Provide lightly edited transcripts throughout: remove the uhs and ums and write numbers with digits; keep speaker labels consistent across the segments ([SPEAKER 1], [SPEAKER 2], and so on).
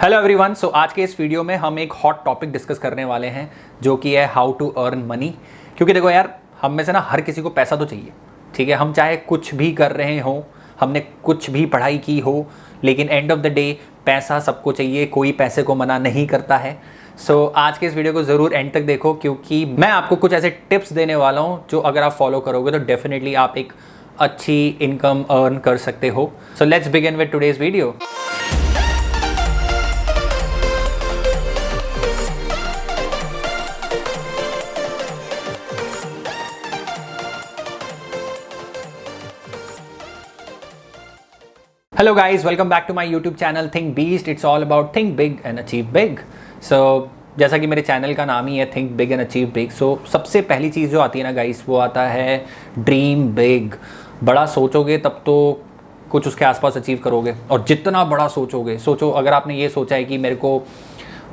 [SPEAKER 1] Hello everyone. सो आज के इस वीडियो में हम एक हॉट टॉपिक डिस्कस करने वाले हैं जो कि है हाउ टू अर्न मनी। क्योंकि देखो यार, हम में से ना हर किसी को पैसा तो चाहिए, ठीक है। हम चाहे कुछ भी कर रहे हों, हमने कुछ भी पढ़ाई की हो, लेकिन एंड ऑफ द डे पैसा सबको चाहिए, कोई पैसे को मना नहीं करता है। सो आज के इस वीडियो को ज़रूर एंड तक देखो, क्योंकि मैं आपको कुछ ऐसे टिप्स देने वाला हूँ जो अगर आप फॉलो करोगे तो डेफिनेटली आप एक अच्छी इनकम अर्न कर सकते हो। So let's begin with today's video. Hello guys, welcome back to my YouTube channel Think Beast. It's all about think big and achieve big. So जैसा कि मेरे चैनल का नाम ही है think big and achieve big. So सबसे पहली चीज़ जो आती है ना गाइस, वो आता है ड्रीम बिग। बड़ा सोचोगे तब तो कुछ उसके आसपास अचीव करोगे, और जितना बड़ा सोचोगे, सोचो अगर आपने ये सोचा है कि मेरे को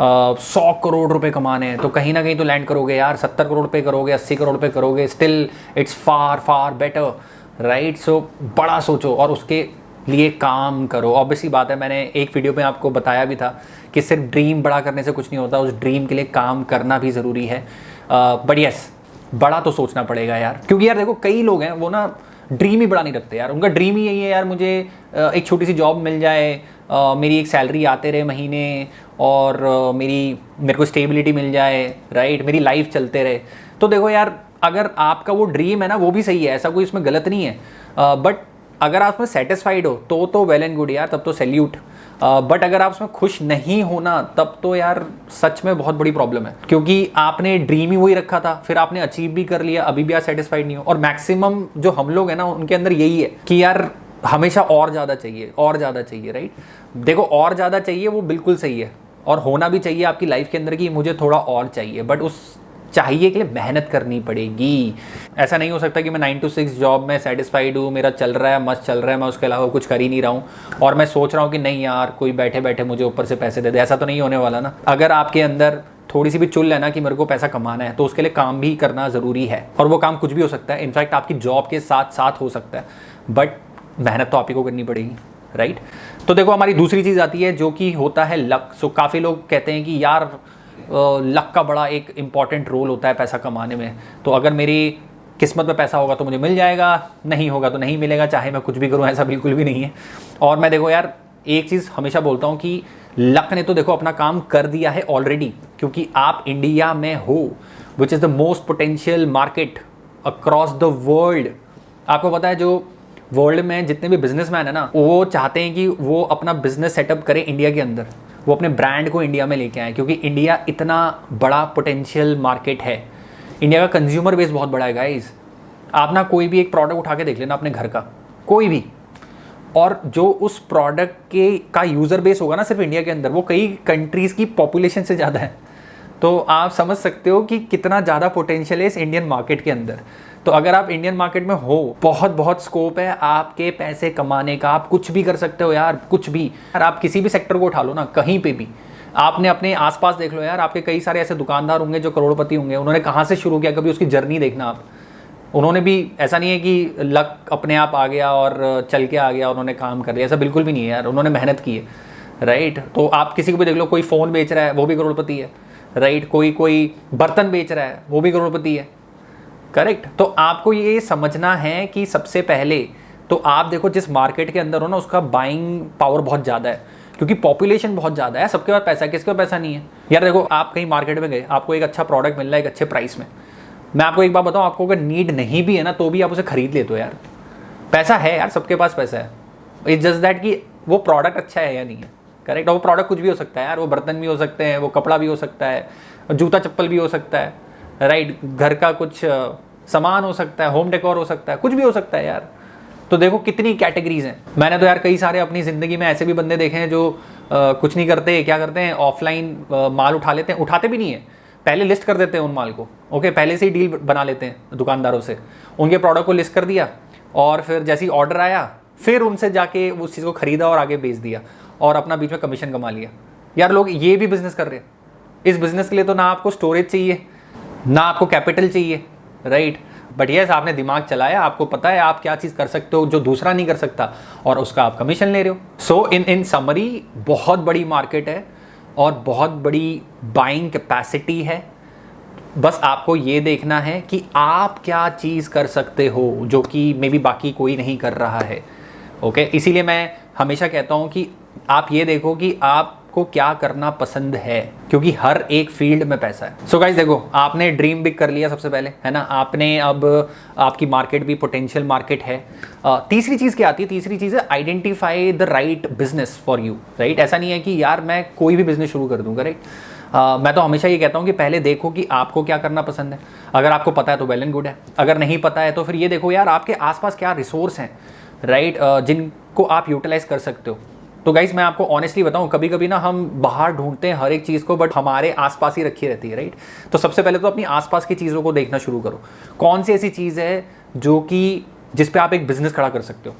[SPEAKER 1] 100 करोड़ रुपए कमाने हैं, तो कहीं ना कहीं तो लैंड करोगे यार। 70 करोड़ रुपए करोगे, 80 करोड़ रुपए करोगे, still it's far far better, right. So बड़ा सोचो और उसके लिए काम करो। ऑब्वियसली बात है, मैंने एक वीडियो में आपको बताया भी था कि सिर्फ ड्रीम बड़ा करने से कुछ नहीं होता, उस ड्रीम के लिए काम करना भी ज़रूरी है। बट यस, बड़ा तो सोचना पड़ेगा यार। क्योंकि यार देखो, कई लोग हैं वो ना ड्रीम ही बड़ा नहीं रखते यार। उनका ड्रीम ही यही है यार, मुझे एक छोटी सी जॉब मिल जाए, मेरी एक सैलरी आते रहे महीने, और मेरे को स्टेबिलिटी मिल जाए, राइट, मेरी लाइफ चलते रहे। तो देखो यार, अगर आपका वो ड्रीम है ना, वो भी सही है, ऐसा कोई इसमें गलत नहीं है। बट अगर आप उसमें सेटिस्फाइड हो तो वेल एंड गुड यार, तब तो सैल्यूट। बट अगर आप उसमें खुश नहीं होना, तब तो यार सच में बहुत बड़ी प्रॉब्लम है। क्योंकि आपने ड्रीम ही वही रखा था, फिर आपने अचीव भी कर लिया, अभी भी आप सेटिस्फाइड नहीं हो। और मैक्सिमम जो हम लोग हैं ना, उनके अंदर यही है कि यार हमेशा और ज़्यादा चाहिए, और ज़्यादा चाहिए, राइट। देखो, और ज़्यादा चाहिए वो बिल्कुल सही है, और होना भी चाहिए आपकी लाइफ के अंदर कि मुझे थोड़ा और चाहिए। बट उस चाहिए के लिए मेहनत करनी पड़ेगी। ऐसा नहीं हो सकता कि मैं 9 to 6 जॉब में सेटिस्फाइड हूँ, मेरा चल रहा है, मस्त चल रहा है, मैं उसके अलावा कुछ कर ही नहीं रहा हूँ, और मैं सोच रहा हूँ कि नहीं यार कोई बैठे बैठे मुझे ऊपर से पैसे दे दे। ऐसा तो नहीं होने वाला ना। अगर आपके अंदर थोड़ी सी भी चुल है ना कि मेरे को पैसा कमाना है, तो उसके लिए काम भी करना ज़रूरी है। और वो काम कुछ भी हो सकता है, इनफैक्ट आपकी जॉब के साथ साथ हो सकता है, बट मेहनत तो आप ही को करनी पड़ेगी, राइट। तो देखो, हमारी दूसरी चीज़ आती है जो कि होता है लक। सो काफ़ी लोग कहते हैं कि यार लक का बड़ा एक इम्पॉर्टेंट रोल होता है पैसा कमाने में। तो अगर मेरी किस्मत में पैसा होगा तो मुझे मिल जाएगा, नहीं होगा तो नहीं मिलेगा, चाहे मैं कुछ भी करूं। ऐसा बिल्कुल भी नहीं है। और मैं देखो यार, एक चीज़ हमेशा बोलता हूं कि लक ने तो देखो अपना काम कर दिया है ऑलरेडी, क्योंकि आप इंडिया में हो, which is the most potential market across the world. आपको पता है, जो वर्ल्ड में जितने भी बिजनेसमैन है ना, वो चाहते हैं कि वो अपना बिजनेस सेटअप करें इंडिया के अंदर, वो अपने ब्रांड को इंडिया में लेके आए, क्योंकि इंडिया इतना बड़ा पोटेंशियल मार्केट है। इंडिया का कंज्यूमर बेस बहुत बड़ा है गाइस। आप ना कोई भी एक प्रोडक्ट उठा के देख लेना अपने घर का, कोई भी, और जो उस प्रोडक्ट के का यूज़र बेस होगा ना सिर्फ इंडिया के अंदर, वो कई कंट्रीज़ की पॉपुलेशन से ज़्यादा है। तो आप समझ सकते हो कि कितना ज़्यादा पोटेंशियल है इस इंडियन मार्केट के अंदर। तो अगर आप इंडियन मार्केट में हो, बहुत बहुत स्कोप है आपके पैसे कमाने का। आप कुछ भी कर सकते हो यार, कुछ भी यार। आप किसी भी सेक्टर को उठा लो ना, कहीं पे भी आपने अपने आसपास देख लो यार, आपके कई सारे ऐसे दुकानदार होंगे जो करोड़पति होंगे। उन्होंने कहाँ से शुरू किया, कभी उसकी जर्नी देखना आप। उन्होंने भी, ऐसा नहीं है कि लक अपने आप आ गया और चल के आ गया, उन्होंने काम कर लिया, ऐसा बिल्कुल भी नहीं है यार। उन्होंने मेहनत की है, राइट। तो आप किसी को भी देख लो, कोई फ़ोन बेच रहा है वो भी करोड़पति है, राइट। कोई बर्तन बेच रहा है वो भी करोड़पति है, करेक्ट। तो आपको ये समझना है कि सबसे पहले तो आप देखो जिस मार्केट के अंदर हो ना, उसका बाइंग पावर बहुत ज़्यादा है, क्योंकि पॉपुलेशन बहुत ज़्यादा है। सबके पास पैसा है, किसके पास पैसा नहीं है यार। देखो, आप कहीं मार्केट में गए, आपको एक अच्छा प्रोडक्ट मिल रहा है एक अच्छे प्राइस में। मैं आपको एक बात बताऊँ, आपको अगर नीड नहीं भी है ना, तो भी आप उसे खरीद लेते हो यार। पैसा है यार, सबके पास पैसा है। इट्स जस्ट दैट कि वो प्रोडक्ट अच्छा है या नहीं है, करेक्ट। और वो प्रोडक्ट कुछ भी हो सकता है यार, वो बर्तन भी हो सकते हैं, वो कपड़ा भी हो सकता है, जूता चप्पल भी हो सकता है, राइट। घर का कुछ सामान हो सकता है, होम डेकोर हो सकता है, कुछ भी हो सकता है यार। तो देखो कितनी कैटेगरीज हैं। मैंने तो यार कई सारे अपनी ज़िंदगी में ऐसे भी बंदे देखे हैं जो कुछ नहीं करते, क्या करते हैं, ऑफलाइन माल उठा लेते हैं। उठाते भी नहीं है, पहले लिस्ट कर देते हैं उन माल को, ओके। पहले से ही डील बना लेते हैं दुकानदारों से, उनके प्रोडक्ट को लिस्ट कर दिया, और फिर जैसे ही ऑर्डर आया, फिर उनसे जाके उस चीज़ को ख़रीदा और आगे बेच दिया, और अपना बीच में कमीशन कमा लिया। यार लोग ये भी बिज़नेस कर रहे हैं। इस बिज़नेस के लिए तो ना आपको स्टोरेज चाहिए, ना आपको कैपिटल चाहिए, राइट। बट यस, आपने दिमाग चलाया, आपको पता है आप क्या चीज़ कर सकते हो जो दूसरा नहीं कर सकता, और उसका आप कमीशन ले रहे हो। सो इन समरी, बहुत बड़ी मार्केट है। और बहुत बड़ी बाइंग कैपेसिटी है। बस आपको ये देखना है कि आप क्या चीज़ कर सकते हो जो कि मे बी बाकी कोई नहीं कर रहा है। ओके, इसीलिए मैं हमेशा कहता हूँ कि आप ये देखो कि आपको क्या करना पसंद है, क्योंकि हर एक फील्ड में पैसा है। सो गाइस देखो, आपने ड्रीम बिग कर लिया सबसे पहले, है ना, आपने अब आपकी मार्केट भी पोटेंशियल मार्केट है। तीसरी चीज़ क्या आती है? तीसरी चीज़ है identify the right business for you, right. ऐसा नहीं है कि यार मैं कोई भी बिजनेस शुरू कर दूंगा, राइट। मैं तो हमेशा ये कहता हूँ कि पहले देखो कि आपको क्या करना पसंद है। अगर आपको पता है तो वेल एंड गुड है, अगर नहीं पता है तो फिर ये देखो यार आपके आसपास क्या रिसोर्स हैं, राइट, जिनको आप यूटिलाइज कर सकते हो। तो गाइस मैं आपको ऑनेस्टली बताऊं, कभी कभी ना हम बाहर ढूंढते हैं हर एक चीज़ को, बट हमारे आसपास ही रखी रहती है, राइट। तो सबसे पहले तो अपनी आसपास की चीज़ों को देखना शुरू करो। कौन सी ऐसी चीज़ है जो कि जिस पे आप एक बिजनेस खड़ा कर सकते हो,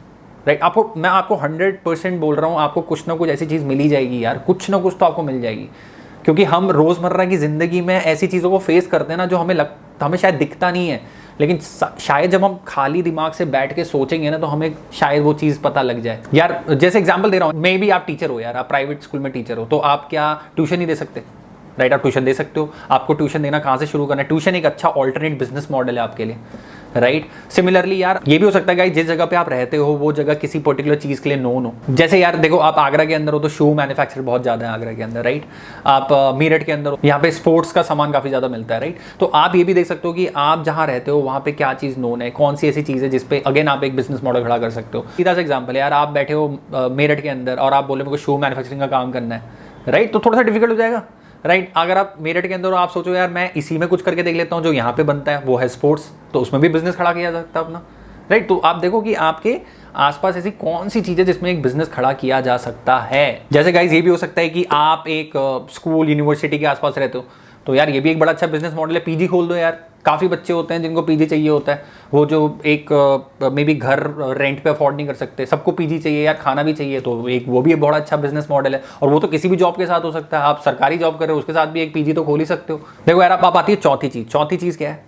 [SPEAKER 1] राइट। मैं आपको 100% बोल रहा हूँ, आपको कुछ ना कुछ ऐसी चीज़ मिल ही जाएगी यार, कुछ ना कुछ तो आपको मिल जाएगी। क्योंकि हम रोज़मर्रा की ज़िंदगी में ऐसी चीज़ों को फेस करते हैं ना जो हमें शायद दिखता नहीं है, लेकिन शायद जब हम खाली दिमाग से बैठ के सोचेंगे ना तो हमें शायद वो चीज़ पता लग जाए। यार जैसे एग्जांपल दे रहा हूँ, मे बी आप टीचर हो यार, आप प्राइवेट स्कूल में टीचर हो, तो आप क्या ट्यूशन नहीं दे सकते? राइट, आप ट्यूशन दे सकते हो। आपको ट्यूशन देना कहाँ से शुरू करना है? ट्यूशन एक अच्छा ऑल्टरनेट बिजनेस मॉडल है आपके लिए, राइट। सिमिलरली यार ये भी हो सकता है गाइस, जिस जगह पे आप रहते हो वो जगह किसी पर्टिकुलर चीज़ के लिए नोन हो। जैसे यार देखो, आप आगरा के अंदर हो तो शू मैन्युफैक्चर बहुत ज़्यादा है आगरा के अंदर, राइट। आप मीरठ के अंदर हो, यहाँ पे स्पोर्ट्स का सामान काफ़ी ज़्यादा मिलता है, राइट। तो आप ये भी देख सकते हो कि आप जहाँ रहते हो वहाँ पे क्या चीज़ नोन है, कौन सी ऐसी चीज़ है जिसपे अगेन आप एक बिजनेस मॉडल खड़ा कर सकते हो। सीधा सा एग्जाम्पल है यार, आप बैठे हो मेरठ के अंदर और आप बोले मेरे को शू मैन्युफैक्चरिंग का काम करना है, राइट, तो थोड़ा सा डिफिकल्ट हो जाएगा, राइट। अगर आप मेरठ के अंदर हो, आप सोचो यार मैं इसी में कुछ करके देख लेता हूँ जो यहाँ पे बनता है, वो है स्पोर्ट्स, तो उसमें भी बिजनेस खड़ा किया जा सकता है अपना, राइट। तो आप देखो कि आपके आसपास ऐसी कौन सी चीज़ है जिसमें एक बिजनेस खड़ा किया जा सकता है। जैसे गाइस ये भी हो सकता है कि आप एक स्कूल यूनिवर्सिटी के आसपास रहते हो, तो यार ये भी एक बड़ा अच्छा बिजनेस मॉडल है, पीजी खोल दो यार। काफ़ी बच्चे होते हैं जिनको पीजी चाहिए होता है, वो जो एक मे बी घर रेंट पे अफोर्ड नहीं कर सकते, सबको पीजी चाहिए यार, खाना भी चाहिए, तो एक वो भी एक बहुत अच्छा बिजनेस मॉडल है। और वो तो किसी भी जॉब के साथ हो सकता है, आप सरकारी जॉब कर रहे हो उसके साथ भी एक पीजी तो खोल ही सकते हो। देखो यार आप आती है चौथी चीज़ क्या है?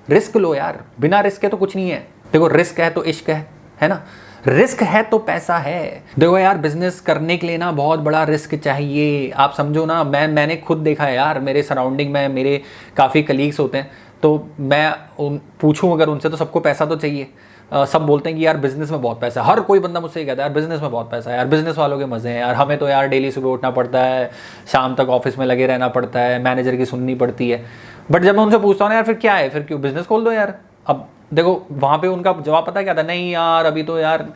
[SPEAKER 1] रिस्क लो यार, बिना रिस्क के तो कुछ नहीं है। देखो रिस्क है तो इश्क है ना, रिस्क है तो पैसा है। देखो यार बिजनेस करने के लिए ना बहुत बड़ा रिस्क चाहिए, आप समझो ना। मैंने खुद देखा है यार, मेरे सराउंडिंग में मेरे काफ़ी कलीग्स होते हैं, तो मैं पूछूं अगर उनसे तो सबको पैसा तो चाहिए। सब बोलते हैं कि यार बिजनेस में बहुत पैसा है, हर कोई बंदा मुझसे ये कहता है यार बिजनेस में बहुत पैसा है, यार बिजनेस वालों के मज़े हैं यार, हमें तो यार डेली सुबह उठना पड़ता है, शाम तक ऑफिस में लगे रहना पड़ता है, मैनेजर की सुननी पड़ती है। बट जब मैं उनसे पूछता हूँ ना यार फिर क्या है, फिर क्यों बिजनेस खोल दो यार। अब देखो वहाँ पे उनका जवाब पता क्या था? नहीं यार अभी तो यार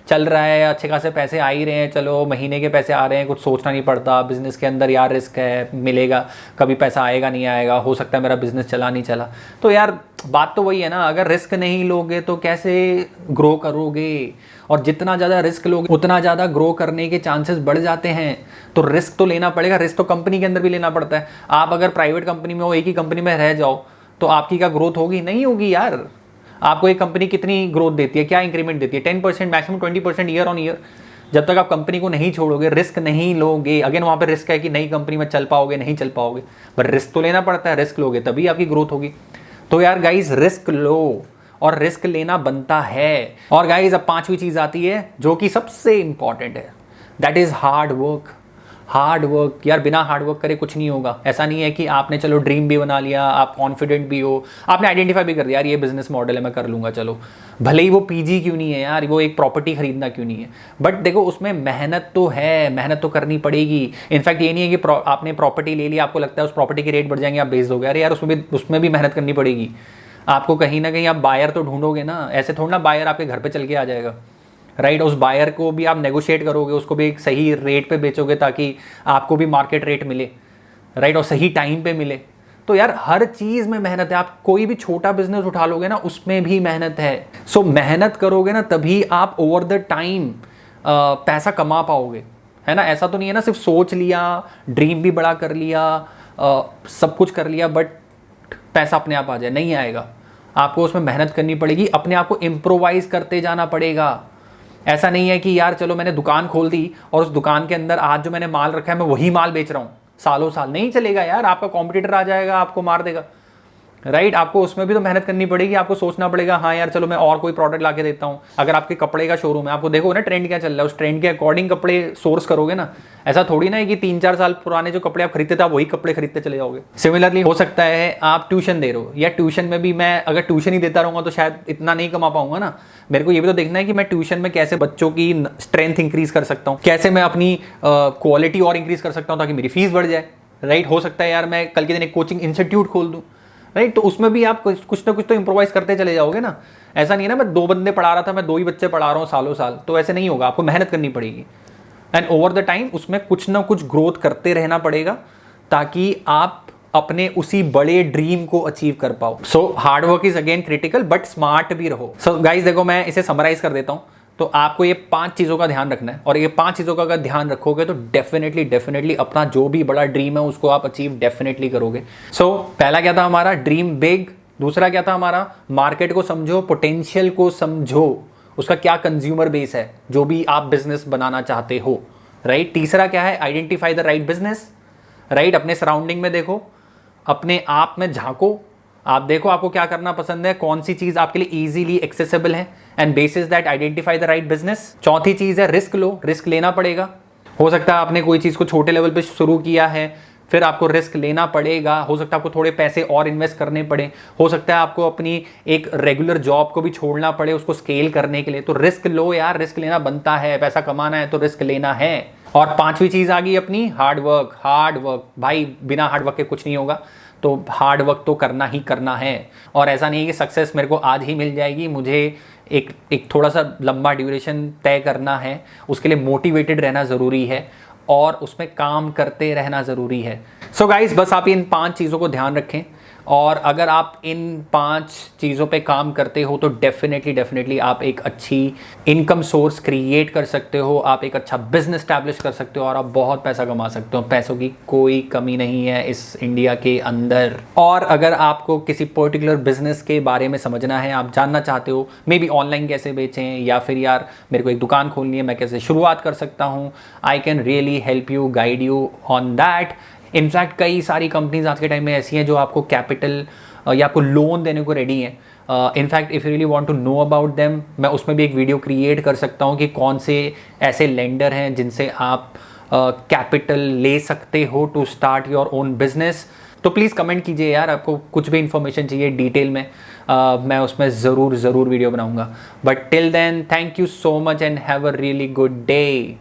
[SPEAKER 1] चल रहा है, अच्छे खासे पैसे आ ही रहे हैं, चलो महीने के पैसे आ रहे हैं, कुछ सोचना नहीं पड़ता। बिज़नेस के अंदर यार रिस्क है, मिलेगा कभी पैसा, आएगा नहीं आएगा, हो सकता है मेरा बिज़नेस चला नहीं चला। तो यार बात तो वही है ना, अगर रिस्क नहीं लोगे तो कैसे ग्रो करोगे? और जितना ज़्यादा रिस्क लोगे उतना ज़्यादा ग्रो करने के चांसेस बढ़ जाते हैं। तो रिस्क तो लेना पड़ेगा, रिस्क तो कंपनी के अंदर भी लेना पड़ता है। आप अगर प्राइवेट कंपनी में हो, एक ही कंपनी में रह जाओ, तो आपकी क्या ग्रोथ होगी? नहीं होगी यार। आपको एक कंपनी कितनी ग्रोथ देती है, क्या इंक्रीमेंट देती है? 10%, मैक्सिमम 20% ईयर ऑन ईयर। जब तक आप कंपनी को नहीं छोड़ोगे, रिस्क नहीं लोगे, अगेन वहाँ पे रिस्क है कि नई कंपनी में चल पाओगे नहीं चल पाओगे, पर रिस्क तो लेना पड़ता है। रिस्क लोगे तभी आपकी ग्रोथ होगी। तो यार गाइज रिस्क लो, और रिस्क लेना बनता है। और गाइज अब पांचवी चीज़ आती है जो कि सबसे इंपॉर्टेंट है, that is hard work. Hard work यार, बिना हार्ड वर्क करे कुछ नहीं होगा। ऐसा नहीं है कि आपने चलो ड्रीम भी बना लिया, आप कॉन्फिडेंट भी हो, आपने आइडेंटिफाई भी कर दिया यार ये बिजनेस मॉडल है मैं कर लूँगा, चलो भले ही वो पीजी क्यों नहीं है यार, वो एक प्रॉपर्टी खरीदना क्यों नहीं है, बट देखो उसमें मेहनत तो है, मेहनत तो करनी पड़ेगी। इनफैक्ट ये नहीं है कि आपने प्रॉपर्टी ले ली, आपको लगता है उस प्रॉपर्टी के रेट बढ़ जाएंगे, आप बेच दोगे। अरे यार उसमें भी मेहनत करनी पड़ेगी। आपको कहीं ना कहीं आप बायर तो ढूंढोगे ना, ऐसे थोड़ा ना बायर आपके घर पे चल के आ जाएगा, राइट। उस बायर को भी आप नेगोशिएट करोगे, उसको भी एक सही रेट पे बेचोगे ताकि आपको भी मार्केट रेट मिले, राइट, और सही टाइम पे मिले। तो यार हर चीज़ में मेहनत है। आप कोई भी छोटा बिजनेस उठा लोगे ना, उसमें भी मेहनत है। सो मेहनत करोगे ना तभी आप ओवर द टाइम पैसा कमा पाओगे, है ना। ऐसा तो नहीं है ना सिर्फ सोच लिया, ड्रीम भी बड़ा कर लिया, सब कुछ कर लिया, बट पैसा अपने आप आ जाए, नहीं आएगा। आपको उसमें मेहनत करनी पड़ेगी, अपने आप को इम्प्रोवाइज करते जाना पड़ेगा। ऐसा नहीं है कि यार चलो मैंने दुकान खोल दी और उस दुकान के अंदर आज जो मैंने माल रखा है मैं वही माल बेच रहा हूँ सालों साल, नहीं चलेगा यार। आपका कॉम्पिटिटर आ जाएगा, आपको मार देगा। राइट आपको उसमें भी तो मेहनत करनी पड़ेगी, आपको सोचना पड़ेगा हाँ यार चलो मैं और कोई प्रोडक्ट ला के देता हूँ। अगर आपके कपड़े का शोरूम है, आपको देखो ना ट्रेंड क्या चल रहा है, उस ट्रेंड के अकॉर्डिंग कपड़े सोर्स करोगे ना। ऐसा थोड़ी ना है कि 3-4 साल पुराने जो कपड़े आप खरीदते थे आप वही कपड़े खरीदते चले जाओगे। सिमिलरली हो सकता है आप ट्यूशन दे रहे हो, या ट्यूशन में भी मैं अगर ट्यूशन ही देता रहूँगा तो शायद इतना नहीं कमा पाऊंगा ना। मेरे को ये भी तो देखना है कि मैं ट्यूशन में कैसे बच्चों की स्ट्रेंथ इंक्रीज कर सकता हूँ, कैसे मैं अपनी क्वालिटी और इंक्रीज कर सकता हूँ ताकि मेरी फीस बढ़ जाए। राइट हो सकता है यार मैं कल के दिन एक कोचिंग इंस्टीट्यूट खोल दूँ। राइट तो उसमें भी आप कुछ ना कुछ तो इम्प्रोवाइज करते चले जाओगे ना। ऐसा नहीं है ना मैं 2 बंदे पढ़ा रहा था, मैं 2 ही बच्चे पढ़ा रहा हूँ सालों साल, तो ऐसे नहीं होगा, आपको मेहनत करनी पड़ेगी। एंड ओवर द टाइम उसमें कुछ ना कुछ ग्रोथ करते रहना पड़ेगा ताकि आप अपने उसी बड़े ड्रीम को अचीव कर पाओ। So hard work is again critical but smart भी रहो। सो गाइज देखो मैं इसे समराइज कर देता हूँ। तो आपको ये 5 चीज़ों का ध्यान रखना है, और ये 5 चीज़ों का अगर ध्यान रखोगे तो डेफिनेटली अपना जो भी बड़ा ड्रीम है उसको आप अचीव डेफिनेटली करोगे। सो पहला क्या था हमारा, ड्रीम बिग। दूसरा क्या था हमारा, मार्केट को समझो, पोटेंशियल को समझो, उसका क्या कंज्यूमर बेस है जो भी आप बिजनेस बनाना चाहते हो। राइट तीसरा क्या है, identify the right business. Right अपने सराउंडिंग में देखो, अपने आप में झांको, आप देखो आपको क्या करना पसंद है, कौन सी चीज आपके लिए इजीली एक्सेसिबल है, and bases that identify the right business. चौथी चीज है रिस्क लो, रिस्क लेना पड़ेगा। हो सकता है आपने कोई चीज को छोटे लेवल पे शुरू किया है, फिर आपको रिस्क लेना पड़ेगा। हो सकता है आपको थोड़े पैसे और इन्वेस्ट करने पड़े, हो सकता है आपको अपनी एक रेगुलर जॉब को भी छोड़ना पड़े उसको स्केल करने के लिए। तो रिस्क लो यार, रिस्क लेना बनता है, पैसा कमाना है तो रिस्क लेना है। और 5वीं चीज आ गई अपनी हार्ड वर्क। हार्ड वर्क भाई, बिना हार्ड वर्क के कुछ नहीं होगा, तो हार्ड वर्क तो करना ही करना है। और ऐसा नहीं है कि सक्सेस मेरे को आज ही मिल जाएगी, मुझे एक थोड़ा सा लंबा ड्यूरेशन तय करना है, उसके लिए मोटिवेटेड रहना ज़रूरी है और उसमें काम करते रहना ज़रूरी है। सो गाइस बस आप इन 5 चीज़ों को ध्यान रखें, और अगर आप इन 5 चीज़ों पे काम करते हो तो डेफिनेटली आप एक अच्छी इनकम सोर्स क्रिएट कर सकते हो, आप एक अच्छा बिजनेस स्टैब्लिश कर सकते हो और आप बहुत पैसा कमा सकते हो। पैसों की कोई कमी नहीं है इस इंडिया के अंदर। और अगर आपको किसी पर्टिकुलर बिजनेस के बारे में समझना है, आप जानना चाहते हो मे बी ऑनलाइन कैसे बेचें, या फिर यार मेरे को एक दुकान खोलनी है, मैं कैसे शुरुआत कर सकता हूँ, I can really help you, guide you on that. In fact कई सारी कंपनीज आज के टाइम में ऐसी हैं जो आपको कैपिटल या आपको लोन देने को रेडी हैं। In fact if you really want to know about them, मैं उसमें भी एक वीडियो क्रिएट कर सकता हूँ कि कौन से ऐसे लेंडर हैं जिनसे आप कैपिटल ले सकते हो to start your own business. तो प्लीज़ कमेंट कीजिए यार, आपको कुछ भी इन्फॉर्मेशन चाहिए डिटेल में, मैं उसमें ज़रूर वीडियो बनाऊंगा। But till then thank you so much and have a really good day.